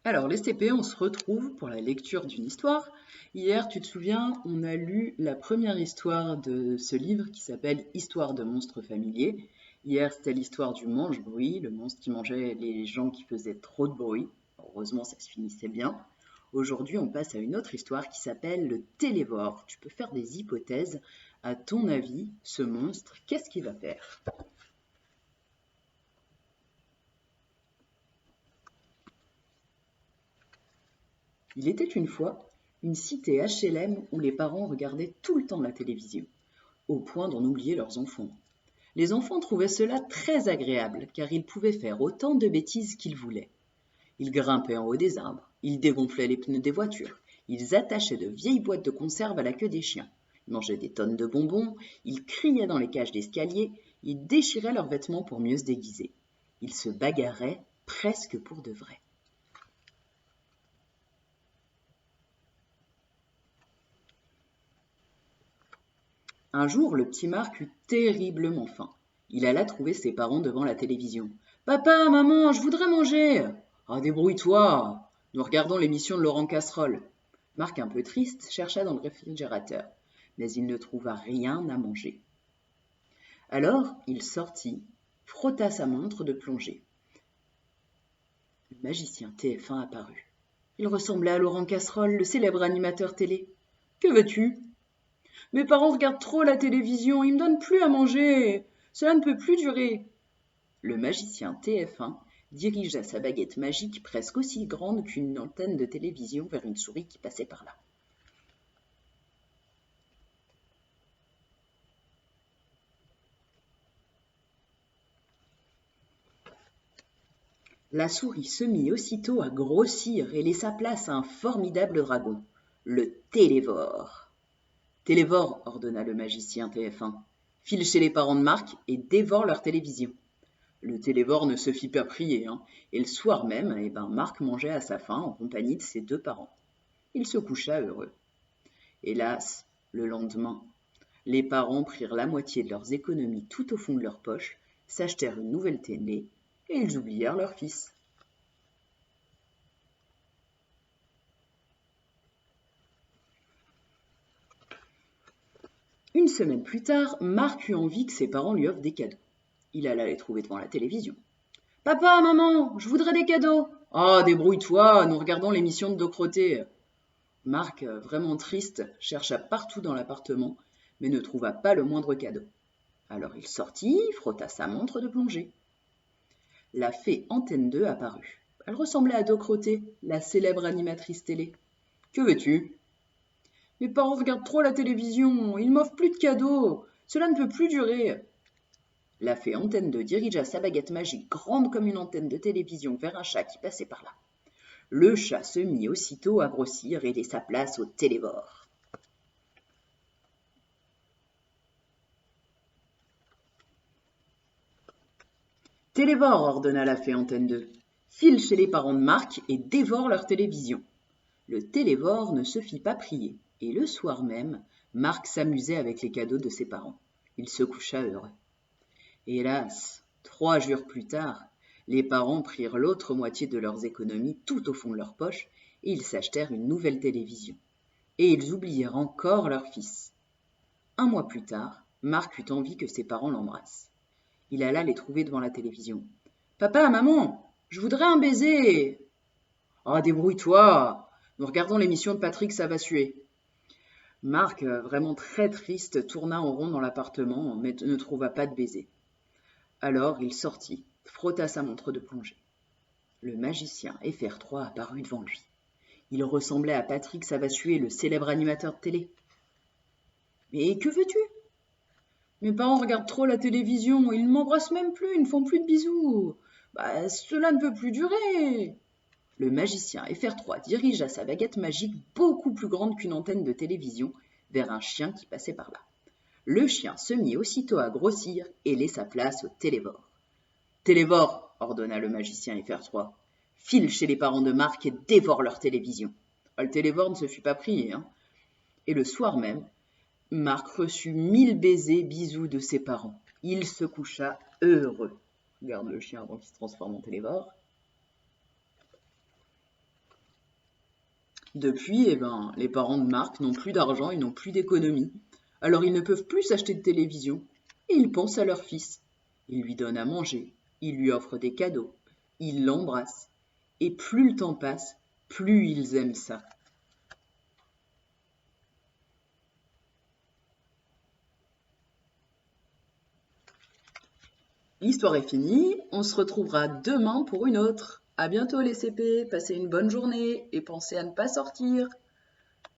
Alors, les CP, on se retrouve pour la lecture d'une histoire. Hier, tu te souviens, on a lu la première histoire de ce livre qui s'appelle Histoire de monstres familiers. Hier, c'était l'histoire du mange-bruit, le monstre qui mangeait les gens qui faisaient trop de bruit. Heureusement, ça se finissait bien. Aujourd'hui, on passe à une autre histoire qui s'appelle le télévore. Tu peux faire des hypothèses. À ton avis, ce monstre, qu'est-ce qu'il va faire? Il était une fois une cité HLM où les parents regardaient tout le temps la télévision, au point d'en oublier leurs enfants. Les enfants trouvaient cela très agréable, car ils pouvaient faire autant de bêtises qu'ils voulaient. Ils grimpaient en haut des arbres, ils dégonflaient les pneus des voitures, ils attachaient de vieilles boîtes de conserve à la queue des chiens, ils mangeaient des tonnes de bonbons, ils criaient dans les cages d'escalier, ils déchiraient leurs vêtements pour mieux se déguiser. Ils se bagarraient presque pour de vrai. Un jour, le petit Marc eut terriblement faim. Il alla trouver ses parents devant la télévision. Papa, maman, je voudrais manger. Ah, débrouille-toi. Nous regardons l'émission de Laurent Casserole. Marc, un peu triste, chercha dans le réfrigérateur, mais il ne trouva rien à manger. Alors, il sortit, frotta sa montre de plongée. Le magicien TF1 apparut. Il ressemblait à Laurent Casserole, le célèbre animateur télé. Que veux-tu? Mes parents regardent trop la télévision, ils me donnent plus à manger. Cela ne peut plus durer. Le magicien TF1 dirigea sa baguette magique presque aussi grande qu'une antenne de télévision vers une souris qui passait par là. La souris se mit aussitôt à grossir et laissa place à un formidable dragon, le Télévore. Télévore, ordonna le magicien TF1, file chez les parents de Marc et dévore leur télévision. Le télévore ne se fit pas prier, et le soir même, Marc mangeait à sa faim en compagnie de ses deux parents. Il se coucha heureux. Hélas, le lendemain, les parents prirent la moitié de leurs économies tout au fond de leur poche, s'achetèrent une nouvelle télé, et ils oublièrent leur fils. Une semaine plus tard, Marc eut envie que ses parents lui offrent des cadeaux. Il alla les trouver devant la télévision. Papa, maman, je voudrais des cadeaux. Ah, débrouille-toi, nous regardons l'émission de Docroté. Marc, vraiment triste, chercha partout dans l'appartement, mais ne trouva pas le moindre cadeau. Alors il sortit, frotta sa montre de plongée. La fée Antenne 2 apparut. Elle ressemblait à Docroté, la célèbre animatrice télé. Que veux-tu? Mes parents regardent trop la télévision, ils m'offrent plus de cadeaux, cela ne peut plus durer. La fée Antenne 2 dirigea sa baguette magique grande comme une antenne de télévision vers un chat qui passait par là. Le chat se mit aussitôt à grossir et laissa place au télévore. Télévore, ordonna la fée Antenne 2. File chez les parents de Marc et dévore leur télévision. Le télévore ne se fit pas prier, et le soir même, Marc s'amusait avec les cadeaux de ses parents. Il se coucha heureux. Hélas, 3 jours plus tard, les parents prirent l'autre moitié de leurs économies tout au fond de leur poche et ils s'achetèrent une nouvelle télévision. Et ils oublièrent encore leur fils. Un mois plus tard, Marc eut envie que ses parents l'embrassent. Il alla les trouver devant la télévision. Papa, maman, je voudrais un baiser. Ah, débrouille-toi. Nous regardons l'émission de Patrick Savassuet. Marc, vraiment très triste, tourna en rond dans l'appartement, mais ne trouva pas de baiser. Alors il sortit, frotta sa montre de plongée. Le magicien FR3 apparut devant lui. Il ressemblait à Patrick Savassuet, le célèbre animateur de télé. Mais que veux-tu? Mes parents regardent trop la télévision, ils ne m'embrassent même plus, ils ne font plus de bisous. Cela ne peut plus durer. Le magicien FR3 dirigea sa baguette magique beaucoup plus grande qu'une antenne de télévision vers un chien qui passait par là. Le chien se mit aussitôt à grossir et laissa place au télévore. Télévore, ordonna le magicien FR3. File chez les parents de Marc et dévore leur télévision. Le télévore ne se fut pas prié, Et le soir même, Marc reçut 1000 baisers, bisous de ses parents. Il se coucha heureux. Regarde le chien avant qu'il se transforme en télévore. Depuis, les parents de Marc n'ont plus d'argent, ils n'ont plus d'économie. Alors ils ne peuvent plus s'acheter de télévision et ils pensent à leur fils. Ils lui donnent à manger, ils lui offrent des cadeaux, ils l'embrassent. Et plus le temps passe, plus ils aiment ça. L'histoire est finie, on se retrouvera demain pour une autre. À bientôt les CP, passez une bonne journée et pensez à ne pas sortir.